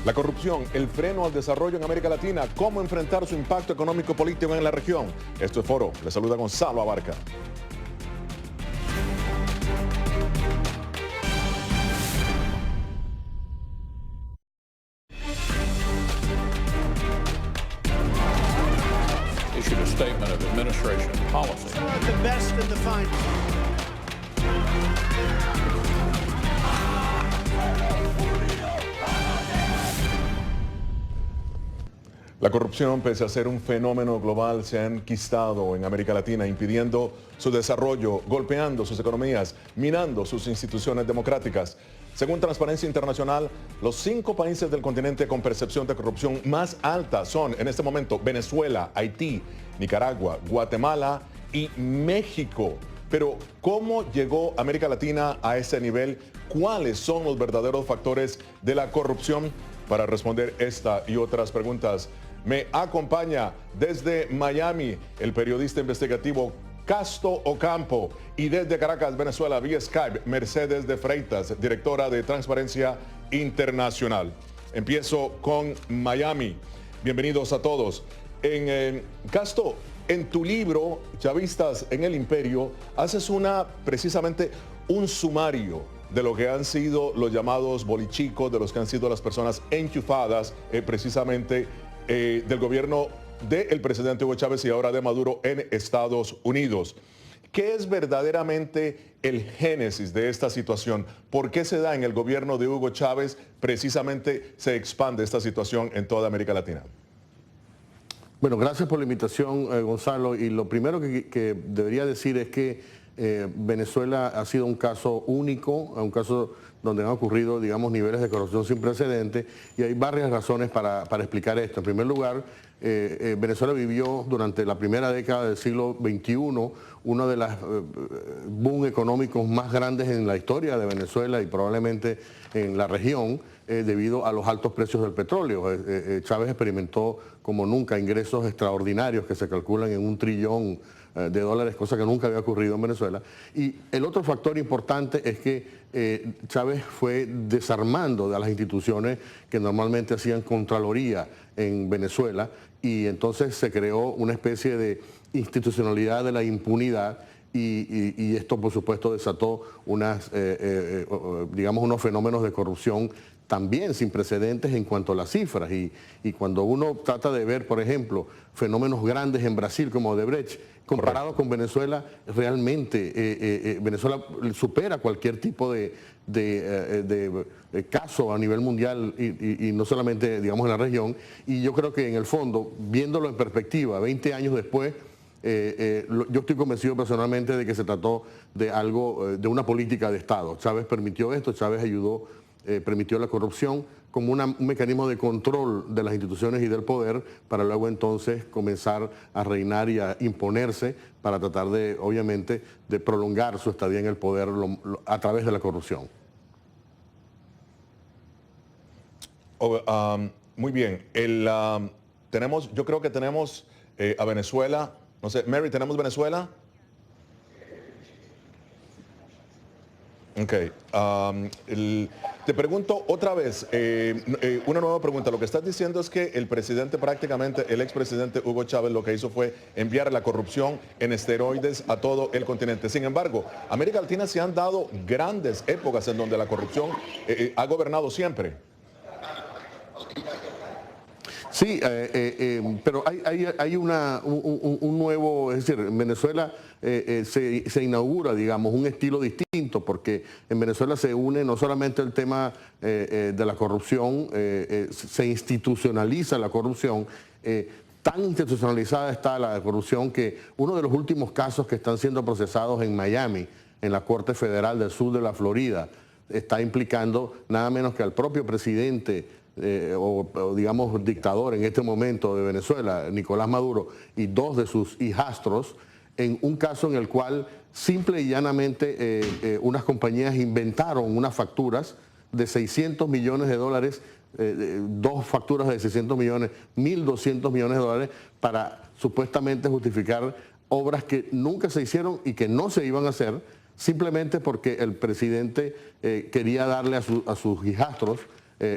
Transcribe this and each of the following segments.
La corrupción, el freno al desarrollo en América Latina, cómo enfrentar su impacto económico-político en la región. Esto es Foro. Les saluda Gonzalo Abarca. Issued a statement of administration policy. The best and the finest. La corrupción, pese a ser un fenómeno global, se ha enquistado en América Latina, impidiendo su desarrollo, golpeando sus economías, minando sus instituciones democráticas. Según Transparencia Internacional, los 5 países del continente con percepción de corrupción más alta son, en este momento, Venezuela, Haití, Nicaragua, Guatemala y México. Pero, ¿cómo llegó América Latina a ese nivel? ¿Cuáles son los verdaderos factores de la corrupción? Para responder esta y otras preguntas, me acompaña desde Miami el periodista investigativo Casto Ocampo y desde Caracas, Venezuela, vía Skype, Mercedes de Freitas, directora de Transparencia Internacional. Empiezo con Miami. Bienvenidos a todos. Casto, en tu libro, Chavistas en el Imperio, haces precisamente un sumario de lo que han sido los llamados bolichicos, de los que han sido las personas enchufadas precisamente del gobierno del presidente Hugo Chávez y ahora de Maduro en Estados Unidos. ¿Qué es verdaderamente el génesis de esta situación? ¿Por qué se da en el gobierno de Hugo Chávez precisamente se expande esta situación en toda América Latina? Bueno, gracias por la invitación, Gonzalo. Y lo primero que debería decir es que Venezuela ha sido un caso único, un caso donde han ocurrido, digamos, niveles de corrupción sin precedentes, y hay varias razones para explicar esto. En primer lugar, Venezuela vivió durante la primera década del siglo XXI uno de los boom económicos más grandes en la historia de Venezuela y probablemente en la región, debido a los altos precios del petróleo. Chávez experimentó como nunca ingresos extraordinarios que se calculan en $1 trillón de dólares, cosa que nunca había ocurrido en Venezuela. Y el otro factor importante es que Chávez fue desarmando de las instituciones que normalmente hacían contraloría en Venezuela, y entonces se creó una especie de institucionalidad de la impunidad, y esto por supuesto desató digamos, unos fenómenos de corrupción también sin precedentes en cuanto a las cifras. Y cuando uno trata de ver, por ejemplo, fenómenos grandes en Brasil como Odebrecht, comparado con Venezuela, realmente Venezuela supera cualquier tipo de caso a nivel mundial y no solamente, digamos, en la región. Y yo creo que en el fondo, viéndolo en perspectiva, 20 años después, yo estoy convencido personalmente de que se trató de algo, de una política de Estado. Chávez permitió esto, Chávez permitió la corrupción como un mecanismo de control de las instituciones y del poder, para luego entonces comenzar a reinar y a imponerse para tratar de, obviamente, de prolongar su estadía en el poder a través de la corrupción. Muy bien. Yo creo que tenemos a Venezuela. No sé, Mary, ¿tenemos Venezuela? Ok. Te pregunto otra vez, una nueva pregunta. Lo que estás diciendo es que el presidente prácticamente, el expresidente Hugo Chávez, lo que hizo fue enviar la corrupción en esteroides a todo el continente. Sin embargo, América Latina se han dado grandes épocas en donde la corrupción ha gobernado siempre. Sí, pero hay un nuevo, es decir, en Venezuela se inaugura, digamos, un estilo distinto, porque en Venezuela se une no solamente el tema de la corrupción, se institucionaliza la corrupción. Tan institucionalizada está la corrupción que uno de los últimos casos que están siendo procesados en Miami, en la Corte Federal del Sur de la Florida, está implicando nada menos que al propio presidente o digamos dictador en este momento de Venezuela, Nicolás Maduro, y 2 de sus hijastros, en un caso en el cual simple y llanamente unas compañías inventaron unas facturas de $600 millones, 2 facturas de 600 millones, 1.200 millones de dólares, para supuestamente justificar obras que nunca se hicieron y que no se iban a hacer, simplemente porque el presidente quería darle a sus hijastros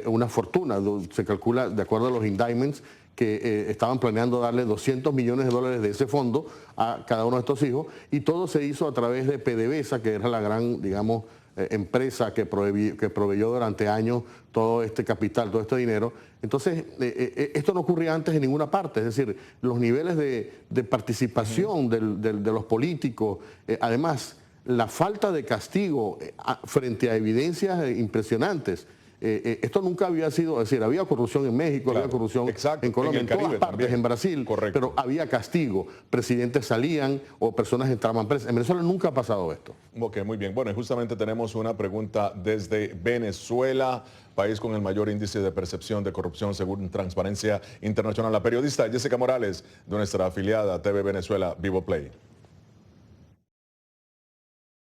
una fortuna. Se calcula, de acuerdo a los indictments, que estaban planeando darle $200 millones de ese fondo a cada uno de estos hijos, y todo se hizo a través de PDVSA, que era la gran, digamos, empresa que proveyó durante años todo este capital, todo este dinero. Entonces, esto no ocurría antes en ninguna parte, es decir, los niveles de participación de los políticos, además, la falta de castigo frente a evidencias impresionantes. Esto nunca había sido, es decir, había corrupción en México, había corrupción en Colombia, en todas partes, también. En Brasil, pero había castigo. Presidentes salían o personas entraban presas. En Venezuela nunca ha pasado esto. Ok, muy bien. Bueno, y justamente tenemos una pregunta desde Venezuela, país con el mayor índice de percepción de corrupción según Transparencia Internacional. La periodista Jessica Morales, de nuestra afiliada TV Venezuela Vivo Play.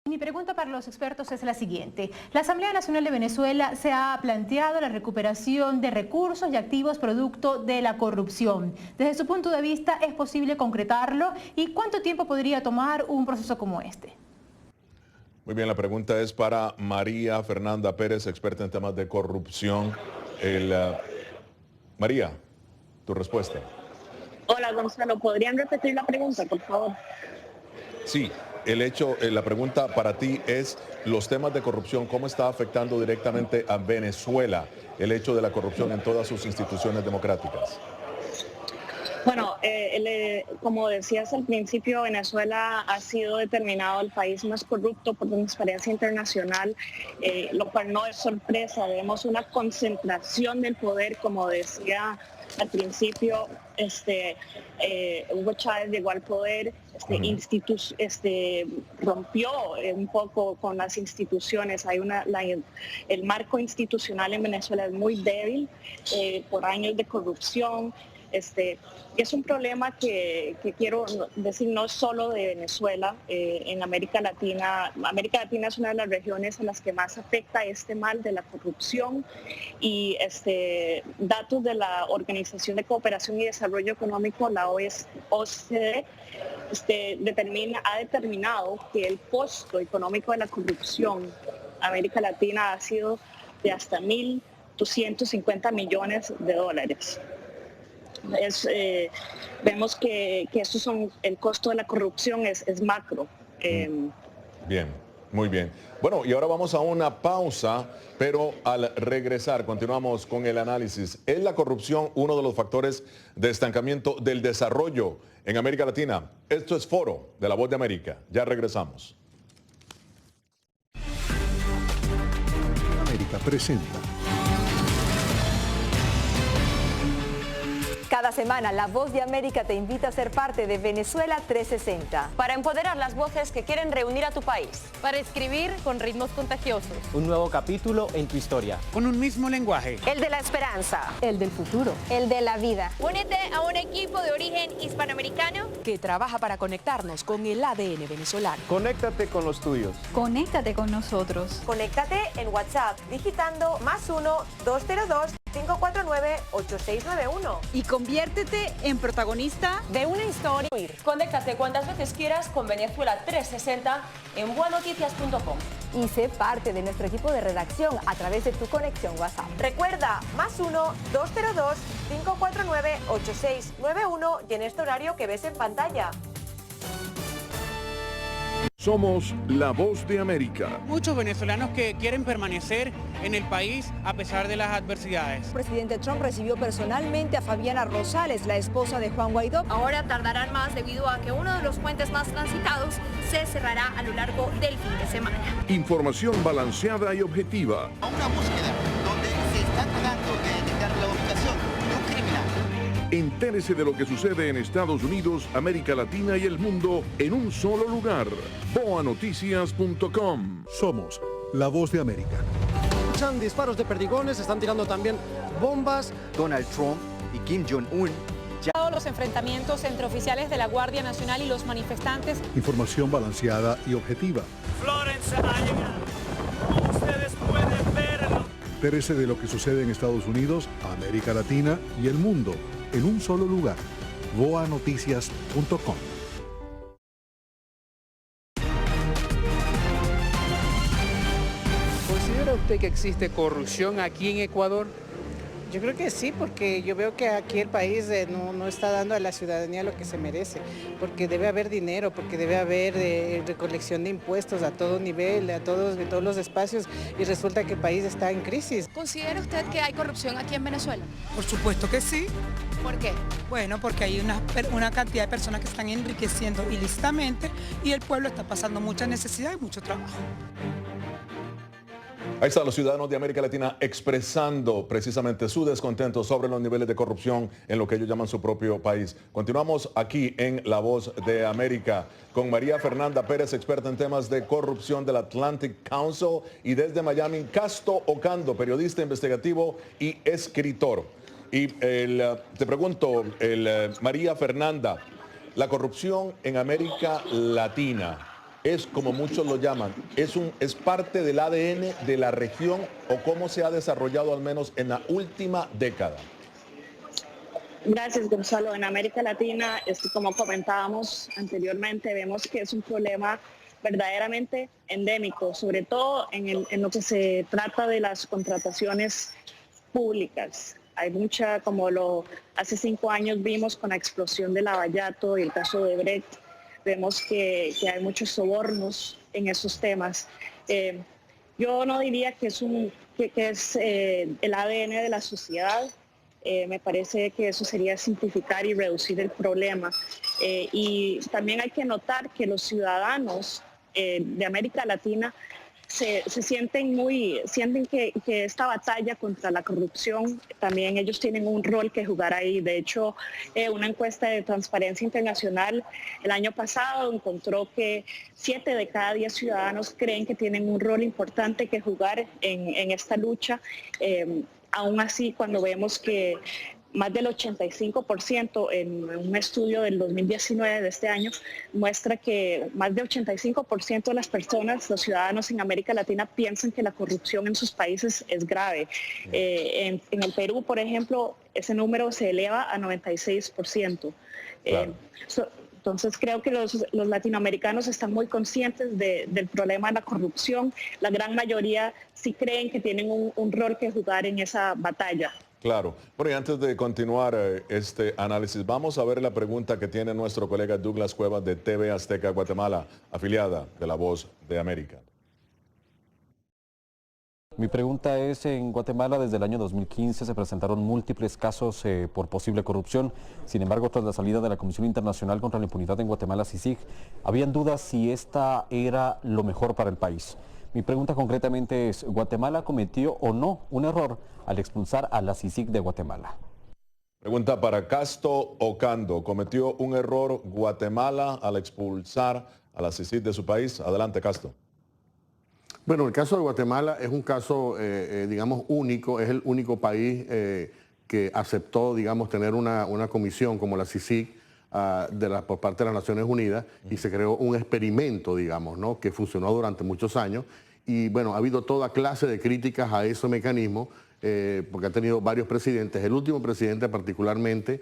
Mi pregunta para los expertos es la siguiente. La Asamblea Nacional de Venezuela se ha planteado la recuperación de recursos y activos producto de la corrupción. Desde su punto de vista, ¿es posible concretarlo? ¿Y cuánto tiempo podría tomar un proceso como este? Muy bien, la pregunta es para María Fernanda Pérez, experta en temas de corrupción. María, tu respuesta. Hola, Gonzalo. ¿Podrían repetir la pregunta, por favor? Sí. La pregunta para ti es, los temas de corrupción, ¿cómo está afectando directamente a Venezuela el hecho de la corrupción en todas sus instituciones democráticas? Bueno, como decías al principio, Venezuela ha sido determinado el país más corrupto por Transparencia Internacional, lo cual no es sorpresa. Vemos una concentración del poder, como decía al principio, Hugo Chávez llegó al poder, rompió un poco con las instituciones. Hay el marco institucional en Venezuela es muy débil por años de corrupción. Es un problema que quiero decir no es solo de Venezuela, en América Latina. América Latina es una de las regiones en las que más afecta este mal de la corrupción, y datos de la Organización de Cooperación y Desarrollo Económico, la OCDE, ha determinado que el costo económico de la corrupción América Latina ha sido de hasta $1.250 millones. Vemos que el costo de la corrupción es macro. Bien, muy bien. Bueno, y ahora vamos a una pausa, pero al regresar continuamos con el análisis. ¿Es la corrupción uno de los factores de estancamiento del desarrollo en América Latina? Esto es Foro de La Voz de América. Ya regresamos. América presenta. Cada semana, La Voz de América te invita a ser parte de Venezuela 360. Para empoderar las voces que quieren reunir a tu país. Para escribir con ritmos contagiosos. Un nuevo capítulo en tu historia. Con un mismo lenguaje. El de la esperanza. El del futuro. El de la vida. Únete a un equipo de origen hispanoamericano que trabaja para conectarnos con el ADN venezolano. Conéctate con los tuyos. Conéctate con nosotros. Conéctate en WhatsApp digitando +1 202 549-8691. Y conviértete en protagonista de una historia. Conéctate cuantas veces quieras con Venezuela 360 en buenoticias.com. Y sé parte de nuestro equipo de redacción a través de tu conexión WhatsApp. Recuerda, +1 202 549-8691 y en este horario que ves en pantalla. Somos La Voz de América. Muchos venezolanos que quieren permanecer en el país a pesar de las adversidades. El presidente Trump recibió personalmente a Fabiana Rosales, la esposa de Juan Guaidó. Ahora tardarán más debido a que uno de los puentes más transitados se cerrará a lo largo del fin de semana. Información balanceada y objetiva. A una búsqueda donde se está tratando de detectar la ubicación de un criminal. Entérese de lo que sucede en Estados Unidos, América Latina y el mundo en un solo lugar. boanoticias.com. Somos La Voz de América. Escuchan disparos de perdigones, están tirando también bombas. Donald Trump y Kim Jong-un. Los enfrentamientos entre oficiales de la Guardia Nacional y los manifestantes. Información balanceada y objetiva. Florence ha llegado. Ustedes pueden verlo. Entérese de lo que sucede en Estados Unidos, América Latina y el mundo en un solo lugar. boanoticias.com. Considero usted que existe corrupción aquí en Ecuador? Yo creo que sí, porque yo veo que aquí el país no está dando a la ciudadanía lo que se merece, porque debe haber dinero, porque debe haber recolección de impuestos a todo nivel, de todos los espacios, y resulta que el país está en crisis. ¿Considera usted que hay corrupción aquí en Venezuela? Por supuesto que sí. ¿Por qué? Bueno, porque hay una cantidad de personas que están enriqueciendo ilícitamente y el pueblo está pasando mucha necesidad y mucho trabajo. Ahí están los ciudadanos de América Latina expresando precisamente su descontento sobre los niveles de corrupción en lo que ellos llaman su propio país. Continuamos aquí en La Voz de América con María Fernanda Pérez, experta en temas de corrupción del Atlantic Council, y desde Miami, Casto Ocando, periodista investigativo y escritor. Y te pregunto, María Fernanda, la corrupción en América Latina es, como muchos lo llaman, es parte del ADN de la región, o cómo se ha desarrollado al menos en la última década. Gracias, Gonzalo. En América Latina, como comentábamos anteriormente, vemos que es un problema verdaderamente endémico, sobre todo en lo que se trata de las contrataciones públicas. Hay mucha, hace 5 años vimos con la explosión de Lavallato y el caso de Brecht. Vemos que hay muchos sobornos en esos temas. Yo no diría que es el ADN de la sociedad. Me parece que eso sería simplificar y reducir el problema. Y también hay que notar que los ciudadanos de América Latina se sienten que esta batalla contra la corrupción, también ellos tienen un rol que jugar ahí. De hecho, una encuesta de Transparencia Internacional el año pasado encontró que 7 de cada 10 ciudadanos creen que tienen un rol importante que jugar en esta lucha. Aún así, cuando vemos que más del 85% en un estudio del 2019 de este año muestra que más del 85% de las personas, los ciudadanos en América Latina, piensan que la corrupción en sus países es grave. En el Perú, por ejemplo, ese número se eleva a 96%. Claro. Entonces creo que los latinoamericanos están muy conscientes del problema de la corrupción. La gran mayoría sí creen que tienen un rol que jugar en esa batalla. Claro. Bueno, y antes de continuar este análisis, vamos a ver la pregunta que tiene nuestro colega Douglas Cuevas de TV Azteca Guatemala, afiliada de La Voz de América. Mi pregunta es, en Guatemala desde el año 2015 se presentaron múltiples casos por posible corrupción. Sin embargo, tras la salida de la Comisión Internacional contra la Impunidad en Guatemala, CICIG, habían dudas si esta era lo mejor para el país. Mi pregunta concretamente es, ¿Guatemala cometió o no un error al expulsar a la CICIG de Guatemala? Pregunta para Casto Ocando. ¿Cometió un error Guatemala al expulsar a la CICIG de su país? Adelante, Casto. Bueno, el caso de Guatemala es un caso, digamos, único. Es el único país que aceptó, digamos, tener una comisión como la CICIG por parte de las Naciones Unidas, y se creó un experimento, digamos, ¿no?, que funcionó durante muchos años. Y bueno, ha habido toda clase de críticas a ese mecanismo, porque ha tenido varios presidentes. El último presidente particularmente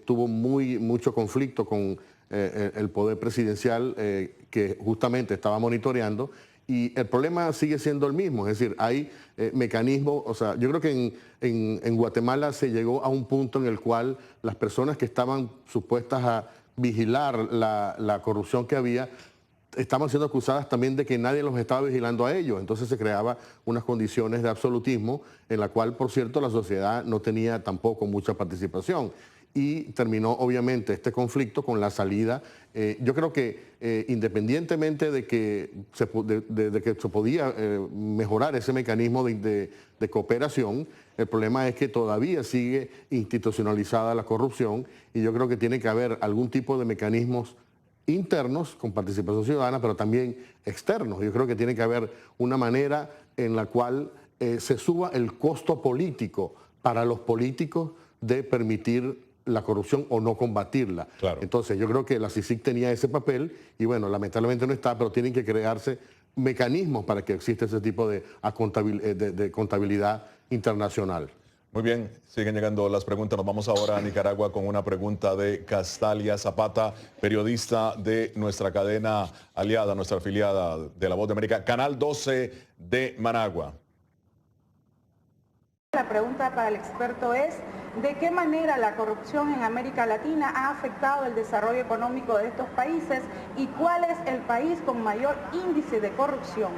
tuvo mucho conflicto con el poder presidencial que justamente estaba monitoreando, y el problema sigue siendo el mismo. Es decir, hay mecanismos, o sea, yo creo que en Guatemala se llegó a un punto en el cual las personas que estaban supuestas a vigilar la corrupción que había, estaban siendo acusadas también de que nadie los estaba vigilando a ellos. Entonces se creaba unas condiciones de absolutismo en la cual, por cierto, la sociedad no tenía tampoco mucha participación. Y terminó obviamente este conflicto con la salida. Yo creo que independientemente de que se podía mejorar ese mecanismo de cooperación, el problema es que todavía sigue institucionalizada la corrupción, y yo creo que tiene que haber algún tipo de mecanismos internos con participación ciudadana, pero también externos. Yo creo que tiene que haber una manera en la cual se suba el costo político para los políticos de permitir la corrupción o no combatirla. Claro. Entonces yo creo que la CICIG tenía ese papel, y bueno, lamentablemente no está, pero tienen que crearse mecanismos para que exista ese tipo de contabilidad internacional. Muy bien, siguen llegando las preguntas. Nos vamos ahora a Nicaragua con una pregunta de Castalia Zapata, periodista de nuestra cadena aliada, nuestra afiliada de La Voz de América, Canal 12 de Managua. La pregunta para el experto es, ¿de qué manera la corrupción en América Latina ha afectado el desarrollo económico de estos países y cuál es el país con mayor índice de corrupción?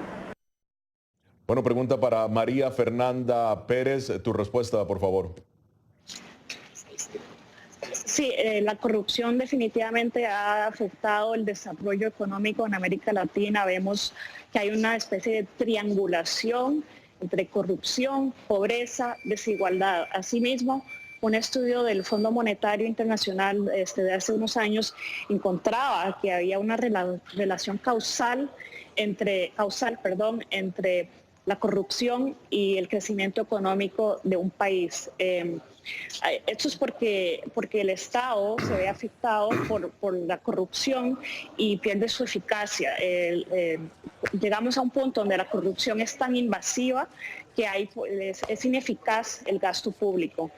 Bueno, pregunta para María Fernanda Pérez. Tu respuesta, por favor. Sí, la corrupción definitivamente ha afectado el desarrollo económico en América Latina. Vemos que hay una especie de triangulación entre corrupción, pobreza, desigualdad. Asimismo, un estudio del Fondo Monetario Internacional de hace unos años encontraba que había una relación causal entre la corrupción y el crecimiento económico de un país. Esto es porque el Estado se ve afectado por la corrupción y pierde su eficacia. Llegamos a un punto donde la corrupción es tan invasiva que es ineficaz el gasto público.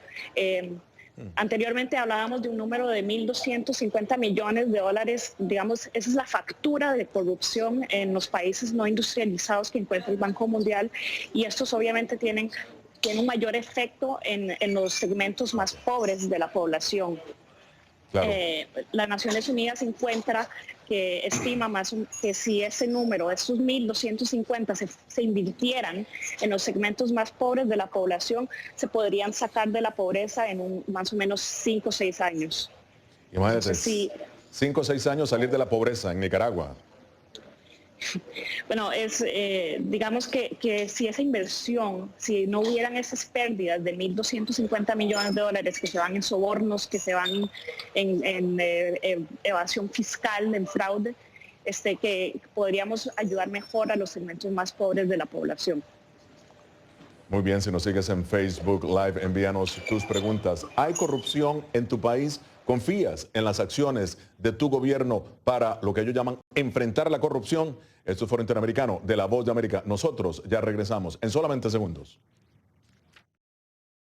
Anteriormente hablábamos de un número de 1.250 millones de dólares, digamos, esa es la factura de corrupción en los países no industrializados que encuentra el Banco Mundial, y estos obviamente tienen un mayor efecto en los segmentos más pobres de la población. Claro. Las Naciones Unidas estima que si ese número, esos 1.250 se invirtieran en los segmentos más pobres de la población, se podrían sacar de la pobreza en más o menos 5 o 6 años. Imagínate, entonces, 5 o 6 años salir de la pobreza en Nicaragua. Bueno, digamos que si esa inversión, si no hubieran esas pérdidas de 1.250 millones de dólares que se van en sobornos, que se van en evasión fiscal, en fraude, que podríamos ayudar mejor a los segmentos más pobres de la población. Muy bien, si nos sigues en Facebook Live, envíanos tus preguntas. ¿Hay corrupción en tu país? ¿Confías en las acciones de tu gobierno para lo que ellos llaman enfrentar la corrupción? Esto es Foro Interamericano de La Voz de América. Nosotros ya regresamos en solamente segundos.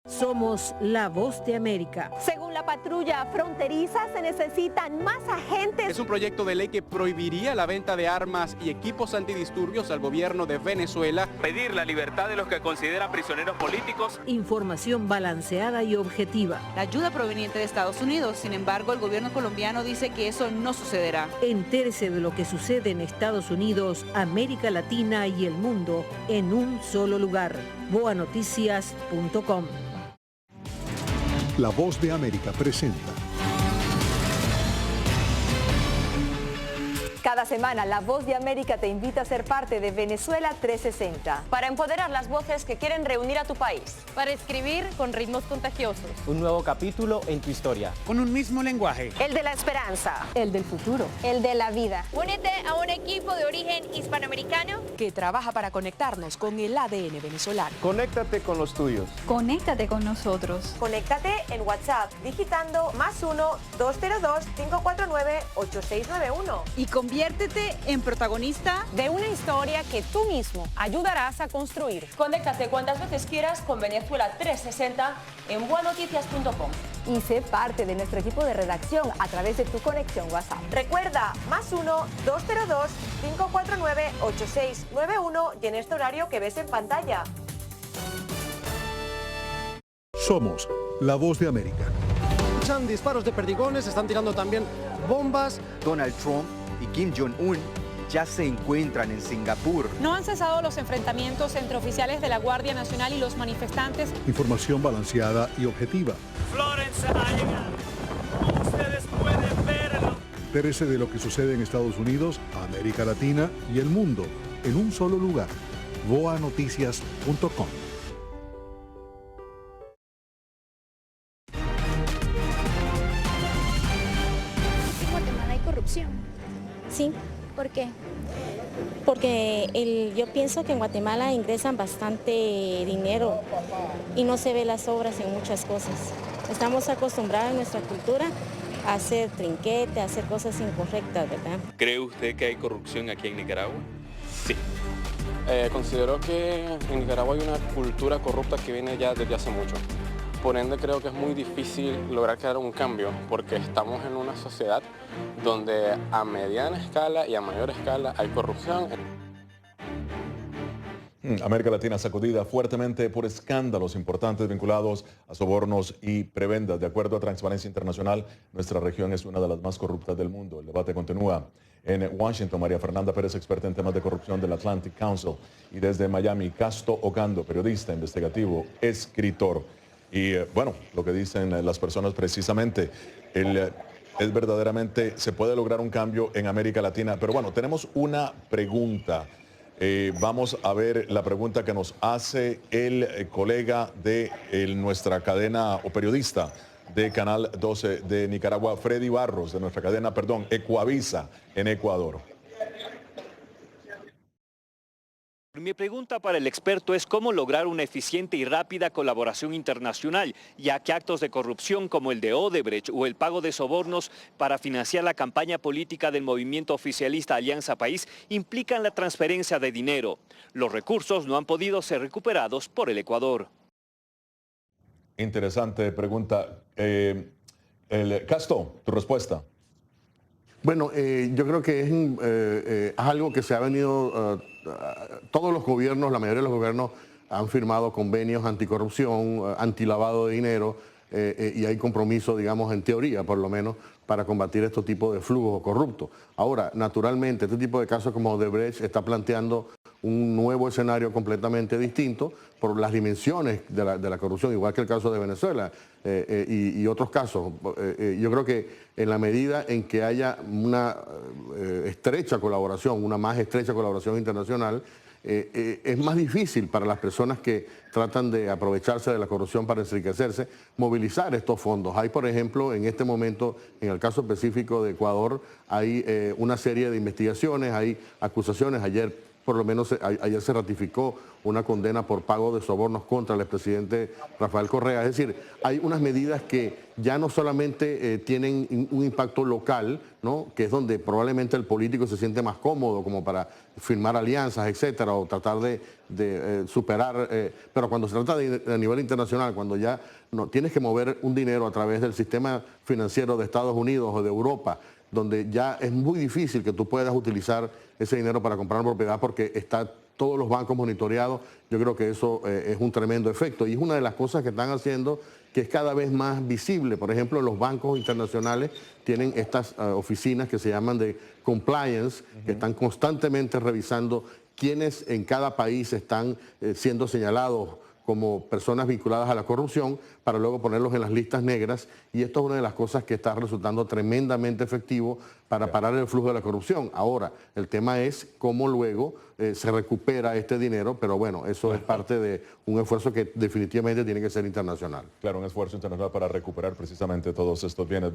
Somos La Voz de América. Según la patrulla fronteriza, se necesitan más agentes. Es un proyecto de ley que prohibiría la venta de armas y equipos antidisturbios al gobierno de Venezuela. Pedir la libertad de los que consideran prisioneros políticos. Información balanceada y objetiva. La ayuda proveniente de Estados Unidos. Sin embargo, el gobierno colombiano dice que eso no sucederá. Entérese de lo que sucede en Estados Unidos, América Latina y el mundo en un solo lugar. boanoticias.com. La Voz de América presenta. Cada semana, La Voz de América te invita a ser parte de Venezuela 360. Para empoderar las voces que quieren reunir a tu país. Para escribir con ritmos contagiosos. Un nuevo capítulo en tu historia. Con un mismo lenguaje. El de la esperanza. El del futuro. El de la vida. Únete a un equipo de origen hispanoamericano que trabaja para conectarnos con el ADN venezolano. Conéctate con los tuyos. Conéctate con nosotros. Conéctate en WhatsApp digitando +1-202-549-8691. Y conviértete en protagonista de una historia que tú mismo ayudarás a construir. Conéctate cuantas veces quieras con Venezuela 360 en boanoticias.com. Y sé parte de nuestro equipo de redacción a través de tu conexión WhatsApp. Recuerda, +1-202-549-8691 y en este horario que ves en pantalla. Somos La Voz de América. Escuchan disparos de perdigones, están tirando también bombas. Donald Trump y Kim Jong-un ya se encuentran en Singapur. No han cesado los enfrentamientos entre oficiales de la Guardia Nacional y los manifestantes. Información balanceada y objetiva. Florence ha llegado. Como ustedes pueden verlo. Entérese de lo que sucede en Estados Unidos, América Latina y el mundo en un solo lugar. boanoticias.com. En Guatemala hay corrupción. Sí. ¿Por qué? Porque yo pienso que en Guatemala ingresan bastante dinero y no se ve las obras en muchas cosas. Estamos acostumbrados en nuestra cultura a hacer trinquete, a hacer cosas incorrectas, ¿verdad? ¿Cree usted que hay corrupción aquí en Nicaragua? Sí. Considero que en Nicaragua hay una cultura corrupta que viene ya desde hace mucho. Por ende, creo que es muy difícil lograr crear un cambio porque estamos en una sociedad donde a mediana escala y a mayor escala hay corrupción. América Latina sacudida fuertemente por escándalos importantes vinculados a sobornos y prebendas. De acuerdo a Transparencia Internacional, nuestra región es una de las más corruptas del mundo. El debate continúa. En Washington, María Fernanda Pérez, experta en temas de corrupción del Atlantic Council. Y desde Miami, Casto Ocando, periodista, investigativo, escritor. Y bueno, lo que dicen las personas precisamente, es verdaderamente, se puede lograr un cambio en América Latina. Pero bueno, tenemos una pregunta. Vamos a ver la pregunta que nos hace el colega de nuestra cadena o periodista de Canal 12 de Nicaragua, Freddy Barros, de nuestra cadena, Ecuavisa en Ecuador. Mi pregunta para el experto es cómo lograr una eficiente y rápida colaboración internacional, ya que actos de corrupción como el de Odebrecht o el pago de sobornos para financiar la campaña política del movimiento oficialista Alianza País implican la transferencia de dinero. Los recursos no han podido ser recuperados por el Ecuador. Interesante pregunta. Casto, tu respuesta. Bueno, yo creo que es algo que se ha venido, todos los gobiernos, la mayoría de los gobiernos han firmado convenios anticorrupción, antilavado de dinero y hay compromiso, digamos, en teoría por lo menos, para combatir estos tipos de flujos corruptos. Ahora, naturalmente, este tipo de casos como Odebrecht está planteando un nuevo escenario completamente distinto por las dimensiones de la corrupción, igual que el caso de Venezuela y otros casos. Yo creo que en la medida en que haya una estrecha colaboración, una más estrecha colaboración internacional, es más difícil para las personas que tratan de aprovecharse de la corrupción para enriquecerse, movilizar estos fondos. Hay, por ejemplo, en este momento, en el caso específico de Ecuador, hay una serie de investigaciones, hay acusaciones. Ayer, por lo menos, ayer se ratificó una condena por pago de sobornos contra el expresidente Rafael Correa. Es decir, hay unas medidas que ya no solamente tienen un impacto local, ¿no?, que es donde probablemente el político se siente más cómodo como para firmar alianzas, etcétera, o tratar de superar, pero cuando se trata a nivel internacional, cuando ya no tienes que mover un dinero a través del sistema financiero de Estados Unidos o de Europa, donde ya es muy difícil que tú puedas utilizar ese dinero para comprar una propiedad porque está todos los bancos monitoreados, yo creo que eso es un tremendo efecto y es una de las cosas que están haciendo que es cada vez más visible. Por ejemplo, los bancos internacionales tienen estas oficinas que se llaman de compliance, que están constantemente revisando quiénes en cada país están siendo señalados como personas vinculadas a la corrupción para luego ponerlos en las listas negras y esto es una de las cosas que está resultando tremendamente efectivo para parar el flujo de la corrupción. Ahora, el tema es cómo luego se recupera este dinero, pero bueno, eso es parte de un esfuerzo que definitivamente tiene que ser internacional. Claro, un esfuerzo internacional para recuperar precisamente todos estos bienes.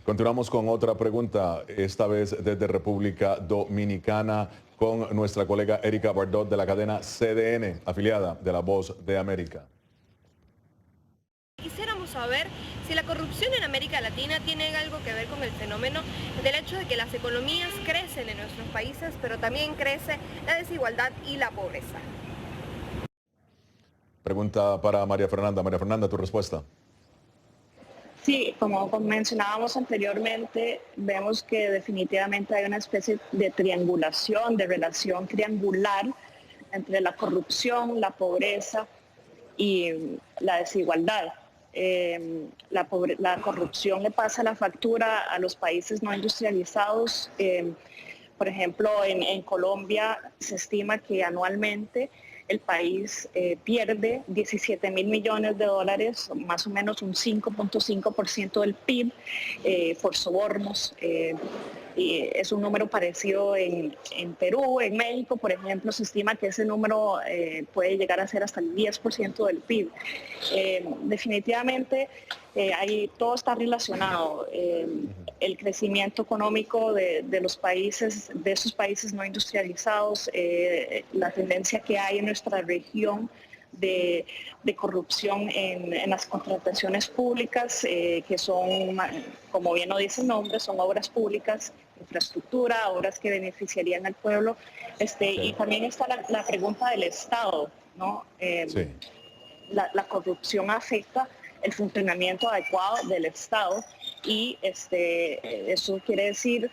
Continuamos con otra pregunta, esta vez desde República Dominicana, con nuestra colega Erika Bardot de la cadena CDN, afiliada de La Voz de América. Quisiéramos saber si la corrupción en América Latina tiene algo que ver con el fenómeno del hecho de que las economías crecen en nuestros países, pero también crece la desigualdad y la pobreza. Pregunta para María Fernanda. María Fernanda, tu respuesta. Sí, como mencionábamos anteriormente, vemos que definitivamente hay una especie de triangulación, de relación triangular entre la corrupción, la pobreza y la desigualdad. La corrupción le pasa la factura a los países no industrializados. Por ejemplo, en Colombia se estima que anualmente el país pierde 17 mil millones de dólares, más o menos un 5.5% del PIB por sobornos. Y es un número parecido en Perú, en México, por ejemplo, se estima que ese número puede llegar a ser hasta el 10% del PIB. Definitivamente ahí todo está relacionado. El crecimiento económico de los países, de esos países no industrializados, la tendencia que hay en nuestra región de corrupción en las contrataciones públicas, que son, como bien lo dice el nombre, son obras públicas, infraestructura, obras que beneficiarían al pueblo. Y también está la pregunta del Estado, ¿no? Sí. La corrupción afecta el funcionamiento adecuado del Estado y eso quiere decir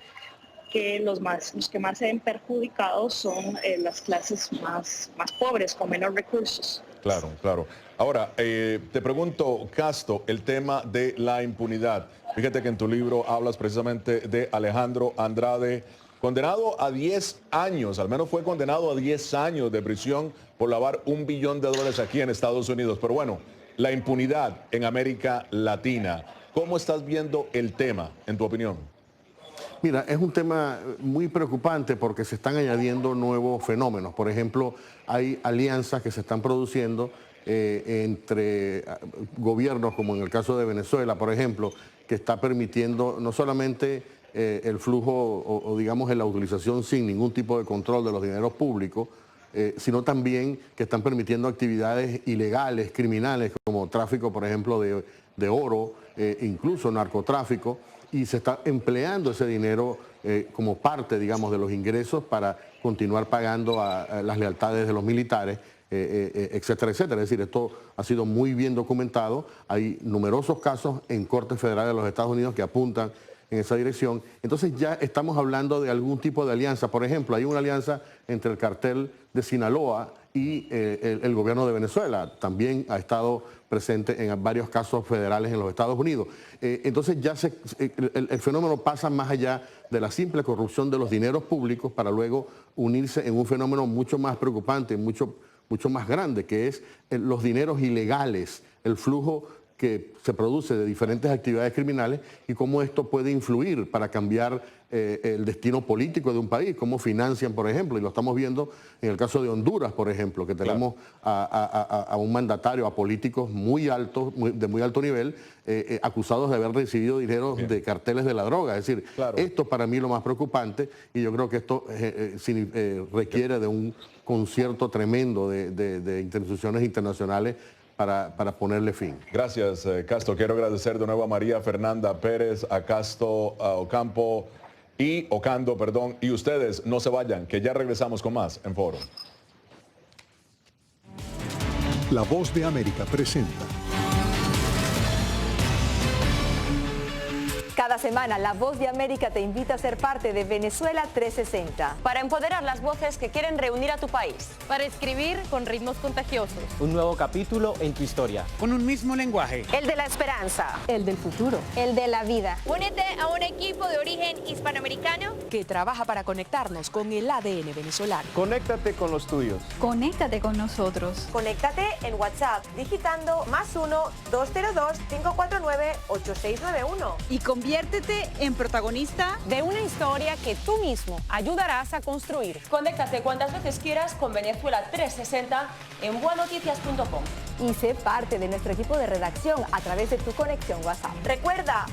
que los que más se ven perjudicados son las clases más pobres, con menos recursos. Claro, claro. Ahora, te pregunto, Casto, el tema de la impunidad. Fíjate que en tu libro hablas precisamente de Alejandro Andrade, condenado a 10 años, al menos fue condenado a 10 años de prisión por lavar $1 billón aquí en Estados Unidos. Pero bueno, la impunidad en América Latina. ¿Cómo estás viendo el tema, en tu opinión? Mira, es un tema muy preocupante porque se están añadiendo nuevos fenómenos. Por ejemplo, hay alianzas que se están produciendo entre gobiernos, como en el caso de Venezuela, por ejemplo, que está permitiendo no solamente el flujo o digamos la utilización sin ningún tipo de control de los dineros públicos, sino también que están permitiendo actividades ilegales, criminales, como tráfico, por ejemplo, de oro, incluso narcotráfico, y se está empleando ese dinero como parte, digamos, de los ingresos para continuar pagando a las lealtades de los militares, etcétera, etcétera. Es decir, esto ha sido muy bien documentado. Hay numerosos casos en Cortes Federales de los Estados Unidos que apuntan en esa dirección. Entonces ya estamos hablando de algún tipo de alianza. Por ejemplo, hay una alianza entre el cartel de Sinaloa y el gobierno de Venezuela. También ha estado presente en varios casos federales en los Estados Unidos. Entonces ya el fenómeno pasa más allá de la simple corrupción de los dineros públicos para luego unirse en un fenómeno mucho más preocupante, mucho más grande, que es los dineros ilegales, el flujo que se produce de diferentes actividades criminales y cómo esto puede influir para cambiar el destino político de un país, cómo financian, por ejemplo, y lo estamos viendo en el caso de Honduras, por ejemplo, que tenemos a un mandatario, a políticos muy altos, de muy alto nivel, acusados de haber recibido dinero de carteles de la droga. Es decir, esto para mí es lo más preocupante y yo creo que esto requiere de un concierto tremendo de instituciones internacionales para ponerle fin. Gracias, Casto. Quiero agradecer de nuevo a María Fernanda Pérez, a Casto Ocando, y ustedes no se vayan, que ya regresamos con más en Foro. La Voz de América presenta. Cada semana, La Voz de América te invita a ser parte de Venezuela 360. Para empoderar las voces que quieren reunir a tu país. Para escribir con ritmos contagiosos. Un nuevo capítulo en tu historia. Con un mismo lenguaje. El de la esperanza. El del futuro. El de la vida. Únete a un equipo de origen hispanoamericano que trabaja para conectarnos con el ADN venezolano. Conéctate con los tuyos. Conéctate con nosotros. Conéctate en WhatsApp digitando +1-202-549-8691. Y conviértete en protagonista de una historia que tú mismo ayudarás a construir. Conéctate cuantas veces quieras con Venezuela 360 en buenoticias.com. Y sé parte de nuestro equipo de redacción a través de tu conexión WhatsApp. Recuerda,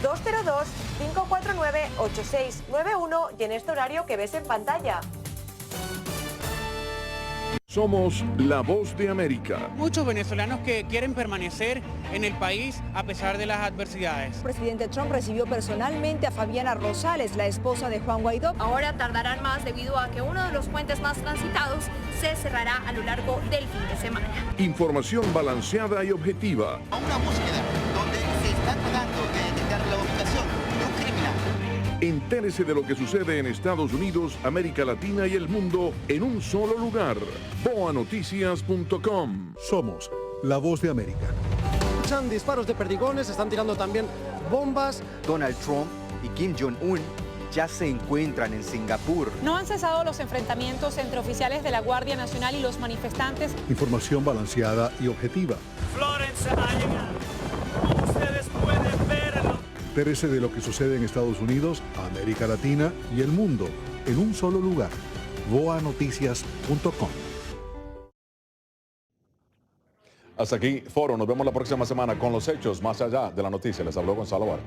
+1-202-549-8691 y en este horario que ves en pantalla. Somos la Voz de América. Muchos venezolanos que quieren permanecer en el país a pesar de las adversidades. El presidente Trump recibió personalmente a Fabiana Rosales, la esposa de Juan Guaidó. Ahora tardarán más debido a que uno de los puentes más transitados se cerrará a lo largo del fin de semana. Información balanceada y objetiva. A una búsqueda donde se está tratando de detectar la ubicación de un criminal. Entérese de lo que sucede en Estados Unidos, América Latina y el mundo en un solo lugar. boanoticias.com. Somos la Voz de América. Escuchan disparos de perdigones, están tirando también bombas. Donald Trump y Kim Jong-un ya se encuentran en Singapur. No han cesado los enfrentamientos entre oficiales de la Guardia Nacional y los manifestantes. Información balanceada y objetiva. Florence ha llegado. Ustedes pueden verlo. Entérese de lo que sucede en Estados Unidos, América Latina y el mundo en un solo lugar. boanoticias.com. Hasta aquí, Foro. Nos vemos la próxima semana con los hechos más allá de la noticia. Les habló Gonzalo Barca.